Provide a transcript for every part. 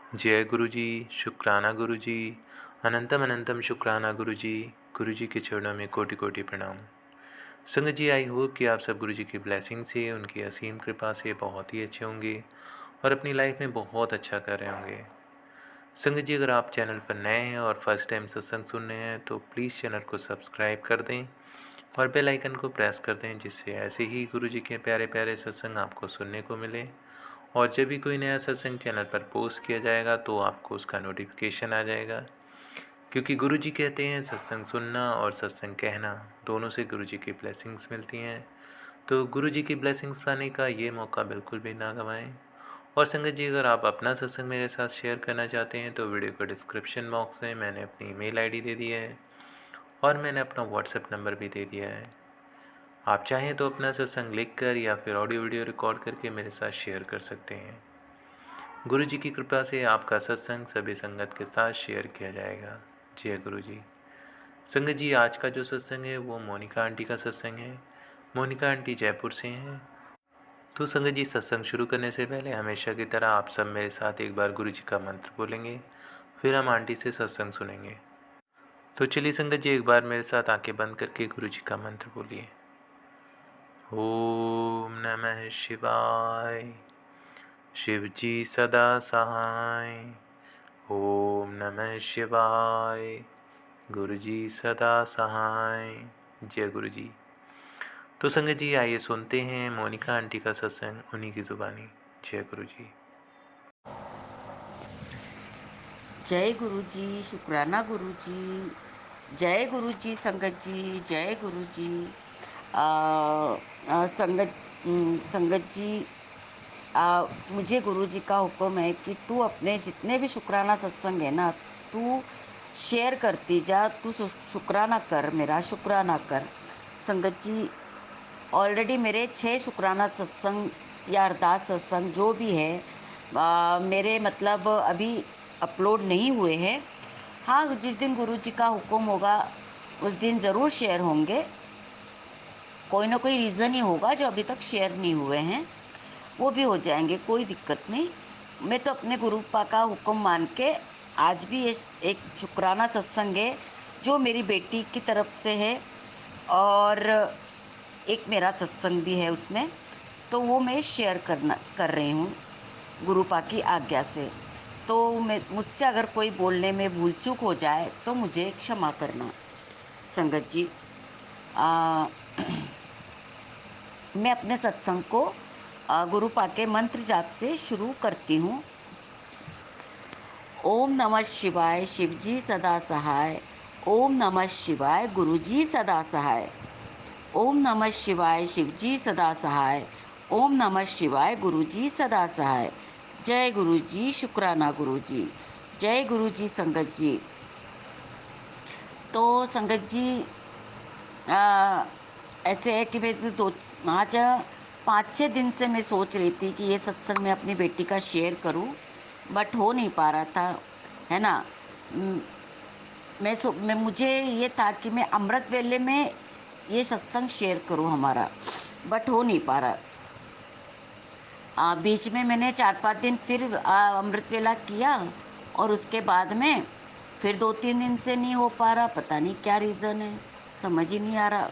जय गुरु जी, शुक्राना गुरु जी, अनंतम अनंतम शुक्राना गुरु जी के चरणों में कोटि कोटि प्रणाम। संगत जी, आई होप कि आप सब गुरु जी की ब्लेसिंग से, उनकी असीम कृपा से बहुत ही अच्छे होंगे और अपनी लाइफ में बहुत अच्छा कर रहे होंगे। संगत जी, अगर आप चैनल पर नए हैं और फर्स्ट टाइम सत्संग सुन रहे हैं तो प्लीज़ चैनल को सब्सक्राइब कर दें और बेल आइकन को प्रेस कर दें, जिससे ऐसे ही गुरु जी के प्यारे प्यारे सत्संग आपको सुनने को मिले। और जब भी कोई नया सत्संग चैनल पर पोस्ट किया जाएगा तो आपको उसका नोटिफिकेशन आ जाएगा, क्योंकि गुरु जी कहते हैं सत्संग सुनना और सत्संग कहना दोनों से गुरु जी की ब्लेसिंग्स मिलती हैं। तो गुरु जी की ब्लेसिंग्स पाने का ये मौका बिल्कुल भी ना गंवाएं। और संगत जी, अगर आप अपना सत्संग मेरे साथ शेयर करना चाहते हैं तो वीडियो के डिस्क्रिप्शन बॉक्स में मैंने अपनी ईमेल आईडी दे दी है और मैंने अपना व्हाट्सएप नंबर भी दे दिया है। आप चाहें तो अपना सत्संग लिख कर या फिर ऑडियो वीडियो रिकॉर्ड करके मेरे साथ शेयर कर सकते हैं। गुरु जी की कृपा से आपका सत्संग सभी संगत के साथ शेयर किया जाएगा। जय गुरु जी। संगत जी, आज का जो सत्संग है वो मोनिका आंटी का सत्संग है। मोनिका आंटी जयपुर से हैं। तो संगत जी, सत्संग शुरू करने से पहले हमेशा की तरह आप सब मेरे साथ एक बार गुरु जी का मंत्र बोलेंगे, फिर हम आंटी से सत्संग सुनेंगे। तो चलिए संगत जी, एक बार मेरे साथ आंखें बंद करके गुरु जी का मंत्र बोलिए। ओम नमः शिवाय। शिव जी सदा सहाय। ओम नमः शिवाय। गुरु जी सदा सहाय। जय गुरु जी। तो संगत जी, आइए सुनते हैं मोनिका आंटी का सत्संग उन्हीं की जुबानी। जय गुरु जी। जय गुरु जी, शुक्राना गुरु जी, जय गुरु जी, संगत जी, जय गुरु जी। संगत जी, मुझे गुरु जी का हुक्म है कि तू अपने जितने भी शुक्राना सत्संग है ना, तू शेयर करती जा, तू शुक्राना कर, मेरा शुक्राना कर। संगत जी, ऑलरेडी मेरे 6 शुक्राना सत्संग या अरदास सत्संग जो भी है मेरे मतलब अभी अपलोड नहीं हुए हैं। हाँ, जिस दिन गुरु जी का हुक्म होगा उस दिन ज़रूर शेयर होंगे। कोई ना कोई रीज़न ही होगा जो अभी तक शेयर नहीं हुए हैं, वो भी हो जाएंगे, कोई दिक्कत नहीं। मैं तो अपने गुरु पा का हुक्म मान के आज भी ये एक शुक्राना सत्संग है जो मेरी बेटी की तरफ से है, और एक मेरा सत्संग भी है उसमें, तो वो मैं शेयर कर रही हूँ गुरुपा की आज्ञा से। तो मैं मुझसे अगर कोई बोलने में भूल चूक हो जाए तो मुझे क्षमा करना। संगत जी, आ, मैं अपने सत्संग को गुरुपा के मंत्र जाप से शुरू करती हूँ। ओम नमः शिवाय, शिवजी सदा सहाय। ओम नमः शिवाय, गुरुजी सदा सहाय। ओम नमः शिवाय, शिवजी सदा सहाय। ओम नमः शिवाय, गुरुजी सदा सहाय। जय गुरु जी, शुक्राना गुरु जी। जय गुरु जी, संगत जी। तो संगत जी, आ, ऐसे है कि मैं तो दो आज 5-6 दिन से मैं सोच रही थी कि ये सत्संग मैं अपनी बेटी का शेयर करूं, बट हो नहीं पा रहा था, है ना। म, मैं मुझे ये था कि मैं अमृत वेले में ये सत्संग शेयर करूं हमारा, बट हो नहीं पा रहा। बीच में मैंने 4-5 दिन फिर अमृत वेला किया, और उसके बाद में फिर 2-3 दिन से नहीं हो पा रहा, पता नहीं क्या रीज़न है, समझ ही नहीं आ रहा।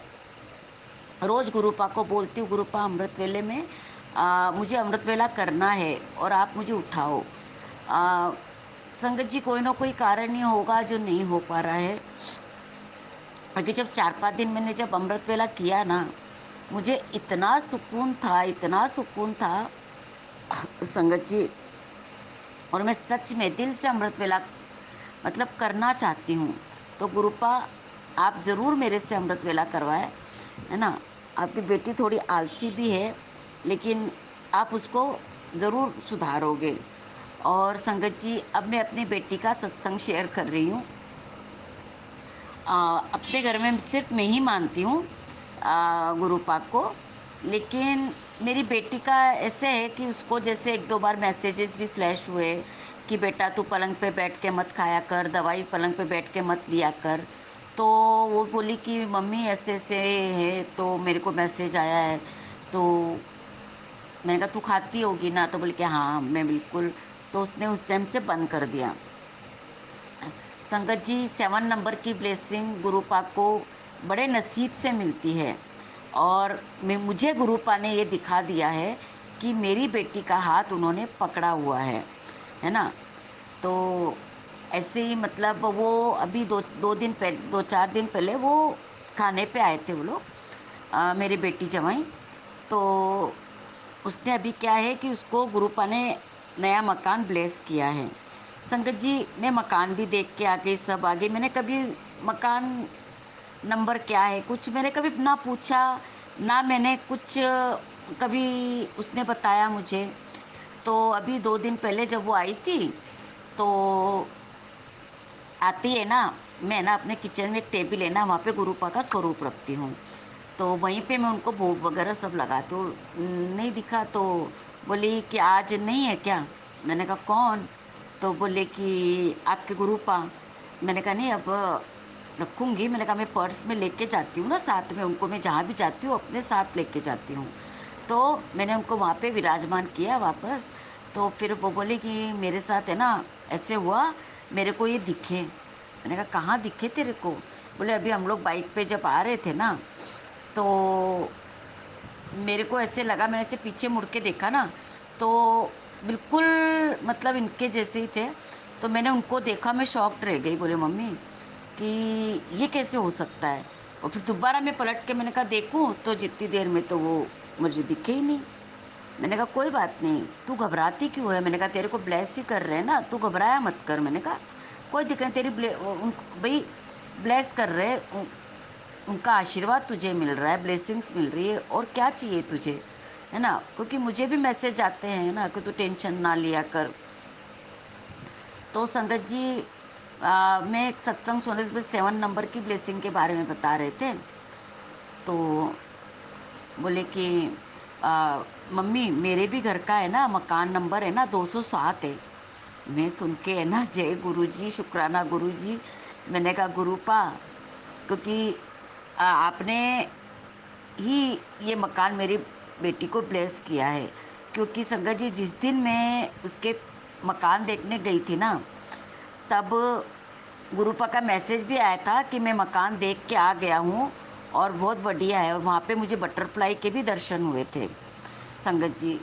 रोज़ गुरुपा को बोलती हूँ, गुरुपा अमृत वेले में मुझे अमृत वेला करना है और आप मुझे उठाओ। आ, संगत जी, कोई ना कोई कारण ही होगा जो नहीं हो पा रहा है। क्योंकि जब 4-5 दिन मैंने जब अमृत वेला किया ना, मुझे इतना सुकून था, इतना सुकून था संगत जी। और मैं सच में दिल से अमृत वेला मतलब करना चाहती हूँ। तो गुरुपा, आप ज़रूर मेरे से अमृत वेला करवाएं, है ना। आपकी बेटी थोड़ी आलसी भी है, लेकिन आप उसको ज़रूर सुधारोगे। और संगत जी, अब मैं अपनी बेटी का सत्संग शेयर कर रही हूँ। अपने घर में सिर्फ मैं ही मानती हूँ गुरुपा को, लेकिन मेरी बेटी का ऐसे है कि उसको जैसे 1-2 बार मैसेजेस भी फ्लैश हुए कि बेटा तू पलंग पे बैठ के मत खाया कर, दवाई पलंग पे बैठ के मत लिया कर। तो वो बोली कि मम्मी ऐसे ऐसे है, तो मेरे को मैसेज आया है। तो मैंने कहा तू खाती होगी ना? तो बोले कि हाँ, मैं बिल्कुल। तो उसने उस टाइम से बंद कर दिया। संगत जी, 7 नंबर की ब्लेसिंग गुरुपा को बड़े नसीब से मिलती है, और मुझे गुरुपा ने ये दिखा दिया है कि मेरी बेटी का हाथ उन्होंने पकड़ा हुआ है ना? तो ऐसे ही मतलब वो अभी 2-4 दिन पहले वो खाने पे आए थे वो लोग, मेरी बेटी जमाई। तो उसने अभी क्या है कि उसको गुरुपा ने नया मकान ब्लेस किया है। संगत जी, मैं मकान भी देख के आ गई, सब आ गई। मैंने कभी मकान नंबर क्या है कुछ मैंने कभी ना पूछा, ना मैंने कुछ कभी उसने बताया मुझे। तो अभी 2 दिन पहले जब वो आई थी, तो आती है ना, मैं ना अपने किचन में एक टेबल है ना, वहाँ पे गुरुपा का स्वरूप रखती हूँ। तो वहीं पे मैं उनको भोग वगैरह सब लगाती हूँ। नहीं दिखा तो बोली कि आज नहीं है क्या? मैंने कहा कौन? तो बोले कि आपके गुरुपा। मैंने कहा नहीं, अब रखूँगी। मैंने कहा मैं पर्स में लेके जाती हूँ ना साथ में, उनको मैं जहाँ भी जाती हूँ अपने साथ लेके जाती हूँ। तो मैंने उनको वहाँ पे विराजमान किया वापस। तो फिर वो बोली कि मेरे साथ है ना ऐसे हुआ, मेरे को ये दिखे। मैंने कहा कहाँ दिखे तेरे को? बोले अभी हम लोग बाइक पे जब आ रहे थे ना, तो मेरे को ऐसे लगा, मैंने ऐसे पीछे मुड़ के देखा ना, तो बिल्कुल मतलब इनके जैसे ही थे। तो मैंने उनको देखा, मैं शॉक्ड रह गई। बोले मम्मी कि ये कैसे हो सकता है? और फिर दोबारा मैं पलट के मैंने कहा देखूं, तो जितनी देर में तो वो मुझे दिखे ही नहीं। मैंने कहा कोई बात नहीं, तू घबराती क्यों है? मैंने कहा तेरे को ब्लेस ही कर रहे हैं ना, तू घबराया मत कर। मैंने कहा कोई दिक्कत नहीं, भाई ब्लेस कर रहे, उनका आशीर्वाद तुझे मिल रहा है, ब्लेसिंग्स मिल रही है, और क्या चाहिए तुझे, है ना? क्योंकि मुझे भी मैसेज आते हैं ना कि तू टेंशन ना लिया कर। तो संगत जी, मैं एक सत्संग सुनने से 7 नंबर की ब्लेसिंग के बारे में बता रहे थे। तो बोले कि मम्मी मेरे भी घर का है ना मकान नंबर है ना 207 है। मैं सुन के है ना, जय गुरुजी, शुक्राना गुरुजी। मैंने कहा गुरुपा, क्योंकि आपने ही ये मकान मेरी बेटी को ब्लेस किया है। क्योंकि संगत जी, जिस दिन मैं उसके मकान देखने गई थी ना, तब गुरुपा का मैसेज भी आया था कि मैं मकान देख के आ गया हूँ और बहुत बढ़िया है, और वहाँ पे मुझे बटरफ्लाई के भी दर्शन हुए थे संगत जी।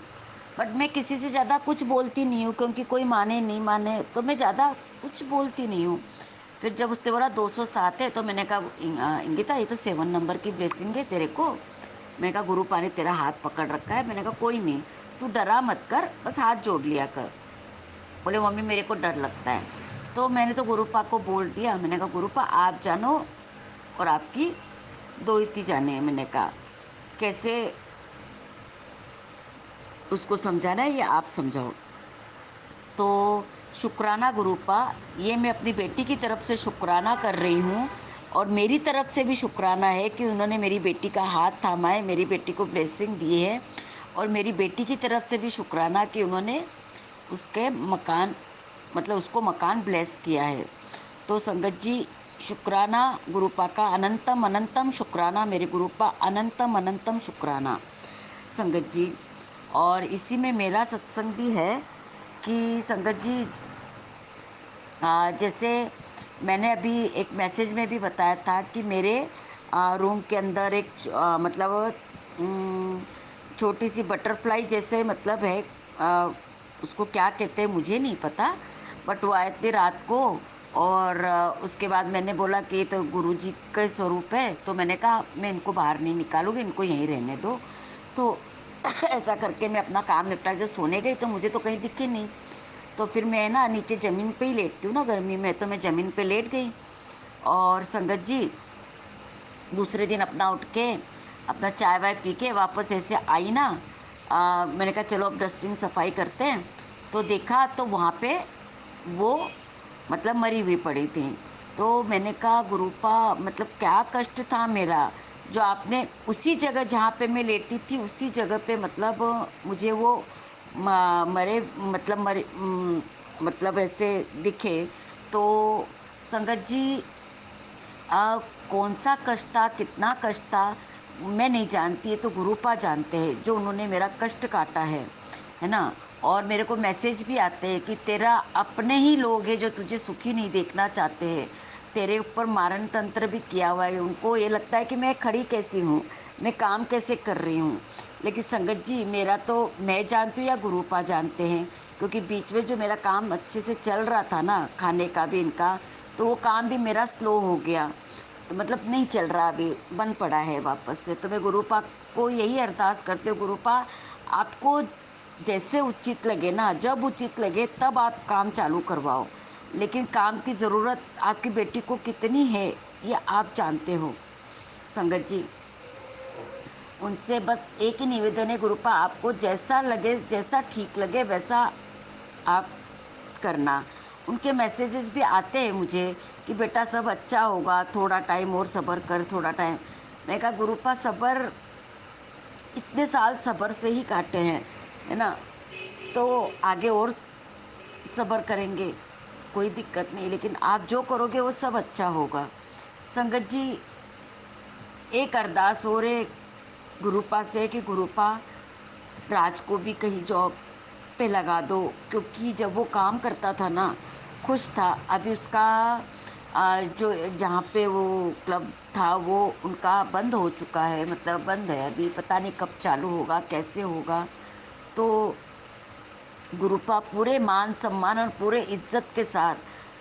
बट मैं किसी से ज़्यादा कुछ बोलती नहीं हूँ, क्योंकि कोई माने नहीं माने तो मैं ज़्यादा कुछ बोलती नहीं हूँ। फिर जब उसने बोला 207 है, तो मैंने कहा इंगिता, ये तो 7 नंबर की ब्लेसिंग है तेरे को। मैंने कहा गुरुपा ने तेरा हाथ पकड़ रखा है। मैंने कहा कोई नहीं, तू डरा मत कर, बस हाथ जोड़ लिया कर। बोले मम्मी मेरे को डर लगता है। तो मैंने तो गुरुपा को बोल दिया, मैंने कहा गुरुपा आप जानो और आपकी दोहिती जाने। मैंने कहा कैसे उसको समझाना है ये आप समझाओ। तो शुक्राना गुरुपा, ये मैं अपनी बेटी की तरफ से शुक्राना कर रही हूँ, और मेरी तरफ से भी शुक्राना है कि उन्होंने मेरी बेटी का हाथ थामा है, मेरी बेटी को ब्लेसिंग दी है। और मेरी बेटी की तरफ से भी शुक्राना कि उन्होंने उसके मकान मतलब उसको मकान ब्लेस किया है। तो संगत जी, शुक्राना गुरुपा का, अनंतम अनंतम शुक्राना मेरे गुरुपा, अनंतम अनंतम शुक्राना संगत जी। और इसी में मेरा सत्संग भी है कि संगत जी, जैसे मैंने अभी एक मैसेज में भी बताया था कि मेरे रूम के अंदर एक मतलब छोटी सी बटरफ्लाई जैसे मतलब है, उसको क्या कहते हैं मुझे नहीं पता। बट वो आए थे रात को, और उसके बाद मैंने बोला कि ये तो गुरुजी का स्वरूप है। तो मैंने कहा मैं इनको बाहर नहीं निकालूंगी, इनको यहीं रहने दो। तो ऐसा करके मैं अपना काम निपटा, जब सोने गई तो मुझे तो कहीं दिखे नहीं। तो फिर मैं ना नीचे ज़मीन पे ही लेटती हूँ ना गर्मी में, तो मैं ज़मीन पे लेट गई। और संगत जी, दूसरे दिन अपना उठ के अपना चाय वाय पी के वापस ऐसे आई ना, मैंने कहा चलो अब डस्टिंग सफाई करते हैं। तो देखा तो वहाँ पे वो मतलब मरी हुई पड़ी थी। तो मैंने कहा गुरुपा, मतलब क्या कष्ट था मेरा, जो आपने उसी जगह जहाँ पे मैं लेटी थी उसी जगह पे मतलब मुझे वो मरे मतलब मतलब ऐसे दिखे। तो संगत जी, कौन सा कष्ट था, कितना कष्ट था, मैं नहीं जानती, ये तो गुरुपा जानते हैं, जो उन्होंने मेरा कष्ट काटा है ना। और मेरे को मैसेज भी आते हैं कि तेरा अपने ही लोग हैं जो तुझे सुखी नहीं देखना चाहते हैं, तेरे ऊपर मारण तंत्र भी किया हुआ है। उनको ये लगता है कि मैं खड़ी कैसी हूँ, मैं काम कैसे कर रही हूँ। लेकिन संगत जी, मेरा तो मैं जानती हूँ या गुरुपा जानते हैं, क्योंकि बीच में जो मेरा काम अच्छे से चल रहा था ना, खाने का भी इनका, तो वो काम भी मेरा स्लो हो गया, तो मतलब नहीं चल रहा, अभी बंद पड़ा है वापस से। तो मैं गुरुपा को यही अरदास करती हूँ, गुरुपा आपको जैसे उचित लगे ना, जब उचित लगे तब आप काम चालू करवाओ, लेकिन काम की ज़रूरत आपकी बेटी को कितनी है ये आप जानते हो। संगत जी, उनसे बस एक ही निवेदन है, गुरुपा आपको जैसा लगे, जैसा ठीक लगे वैसा आप करना। उनके मैसेजेस भी आते हैं मुझे कि बेटा सब अच्छा होगा, थोड़ा टाइम और सब्र कर, थोड़ा टाइम। मैं कहा गुरुपा सब्र, इतने साल सब्र से ही काटे हैं, है ना, तो आगे और सब्र करेंगे, कोई दिक्कत नहीं, लेकिन आप जो करोगे वो सब अच्छा होगा। संगत जी, एक अरदास और है गुरुपा से कि गुरुपा राज को भी कहीं जॉब पे लगा दो, क्योंकि जब वो काम करता था ना खुश था। अभी उसका जो जहाँ पे वो क्लब था वो उनका बंद हो चुका है, मतलब बंद है अभी, पता नहीं कब चालू होगा, कैसे होगा। तो गुरुपा पूरे मान सम्मान और पूरे इज्जत के साथ,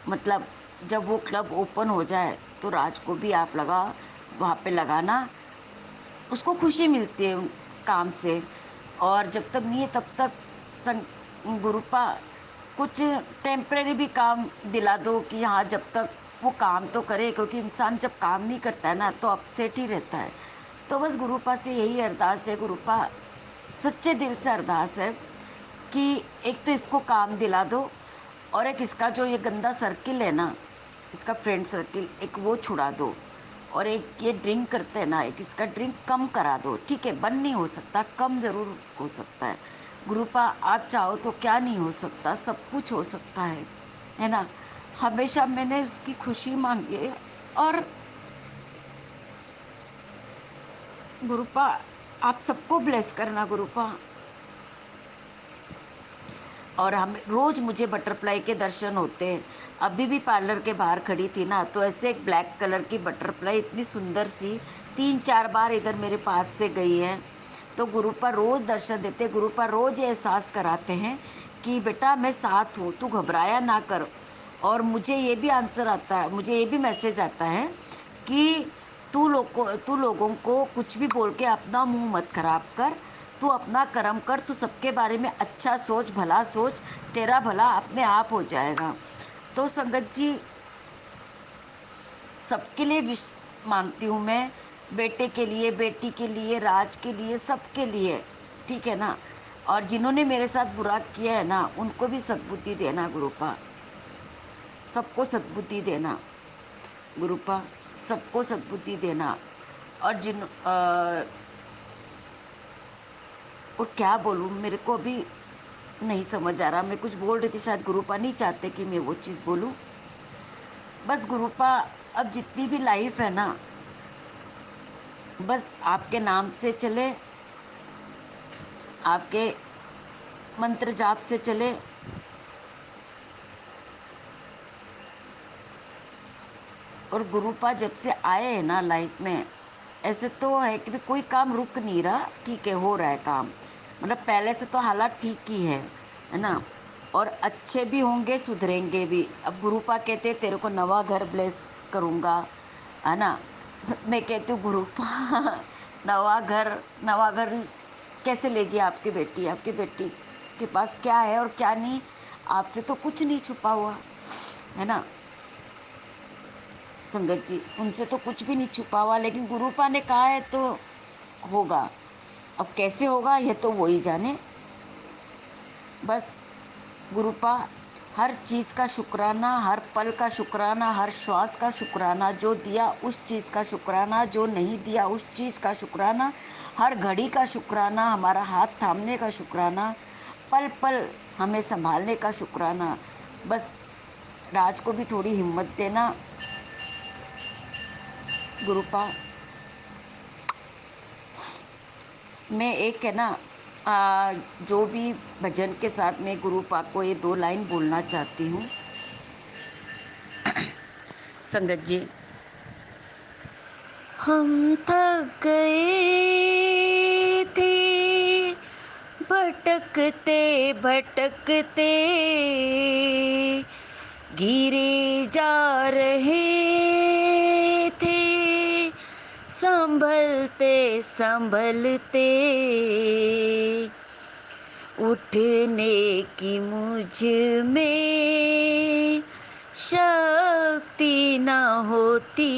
मतलब जब वो क्लब ओपन हो जाए तो राज को भी आप वहाँ पे लगाना, उसको खुशी मिलती है काम से। और जब तक नहीं है तब तक गुरुपा कुछ टेम्परेरी भी काम दिला दो कि हाँ जब तक वो काम तो करे, क्योंकि इंसान जब काम नहीं करता है ना तो अपसेट ही रहता है। तो बस गुरुपा से यही अरदास है, गुरुपा सच्चे दिल से अरदास है कि एक तो इसको काम दिला दो, और एक इसका जो ये गंदा सर्किल है ना, इसका फ्रेंड सर्किल, एक वो छुड़ा दो। और एक ये ड्रिंक करते हैं ना, एक इसका ड्रिंक कम करा दो। ठीक है, बंद नहीं हो सकता, कम ज़रूर हो सकता है। गुरुपा आप चाहो तो क्या नहीं हो सकता, सब कुछ हो सकता है ना। हमेशा मैंने उसकी खुशी मांगी है। और गुरुपा आप सबको ब्लेस करना गुरुपा। और हम रोज़ मुझे बटरफ्लाई के दर्शन होते हैं। अभी भी पार्लर के बाहर खड़ी थी ना, तो ऐसे एक ब्लैक कलर की बटरफ्लाई इतनी सुंदर सी 3-4 बार इधर मेरे पास से गई है। तो गुरुपा रोज़ दर्शन देते, गुरुपा रोज़ ये एहसास कराते हैं कि बेटा मैं साथ हूँ, तू घबराया ना कर। और मुझे ये भी आंसर आता है, मुझे ये भी मैसेज आता है कि तू लोगों को कुछ भी बोल के अपना मुंह मत खराब कर, तू अपना कर्म कर, तू सबके बारे में अच्छा सोच, भला सोच, तेरा भला अपने आप हो जाएगा। तो संगत जी, सबके लिए विश मांगती हूँ मैं, बेटे के लिए, बेटी के लिए, राज के लिए, सबके लिए, ठीक है ना। और जिन्होंने मेरे साथ बुरा किया है ना, उनको भी सद्बुद्धि देना गुरुपा, सबको सद्बुद्धि देना गुरुपा, सबको सद्बुद्धि देना। और और क्या बोलूँ, मेरे को अभी नहीं समझ आ रहा, मैं कुछ बोल रही थी, शायद गुरुपा नहीं चाहते कि मैं वो चीज़ बोलूँ। बस गुरुपा, अब जितनी भी लाइफ है ना, बस आपके नाम से चले, आपके मंत्र जाप से चले। और गुरुपा जब से आए हैं ना लाइफ में, ऐसे तो है कि भी कोई काम रुक नहीं रहा, ठीक है हो रहा है काम, मतलब पहले से तो हालात ठीक ही है ना। और अच्छे भी होंगे, सुधरेंगे भी। अब गुरुपा कहते तेरे को नवा घर ब्लेस करूँगा, है ना। मैं कहती हूँ गुरुपा नवा घर कैसे लेगी आपकी बेटी के पास क्या है और क्या नहीं, आपसे तो कुछ नहीं छुपा हुआ, है ना संगत जी, उनसे तो कुछ भी नहीं छुपा हुआ, लेकिन गुरुपा ने कहा है तो होगा। अब कैसे होगा ये तो वो ही जाने। बस गुरुपा, हर चीज़ का शुक्राना, हर पल का शुक्राना, हर श्वास का शुक्राना, जो दिया उस चीज़ का शुक्राना, जो नहीं दिया उस चीज़ का शुक्राना, हर घड़ी का शुक्राना, हमारा हाथ थामने का शुक्राना, पल पल हमें संभालने का शुक्राना। बस राज को भी थोड़ी हिम्मत देना गुरुपा। मैं एक है ना आ, जो भी भजन के साथ मैं गुरु पाक को ये 2 लाइन बोलना चाहती हूँ। संगत जी, हम थक गए थे भटकते भटकते, गिरे जा रहे थे संभलते संभलते, उठने की मुझ में शक्ति न होती,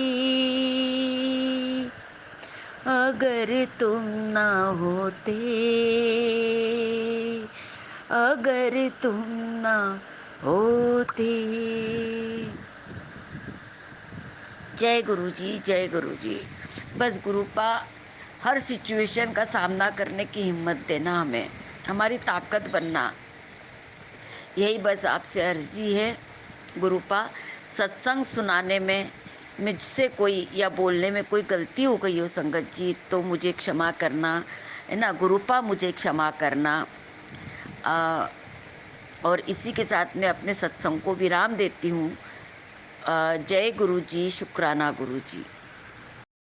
अगर तुम ना होते, अगर तुम ना होते। जय गुरु जी, जय गुरु जी। बस गुरु पा हर सिचुएशन का सामना करने की हिम्मत देना, हमें हमारी ताकत बनना, यही बस आपसे अर्जी है। गुरुपा, सत्संग सुनाने में मुझसे कोई या बोलने में कोई गलती हो गई हो संगत जी, तो मुझे क्षमा करना, है ना गुरुपा, मुझे क्षमा करना। आ, और इसी के साथ मैं अपने सत्संग को विराम देती हूँ। जय गुरु जी, शुक्राना गुरु जी।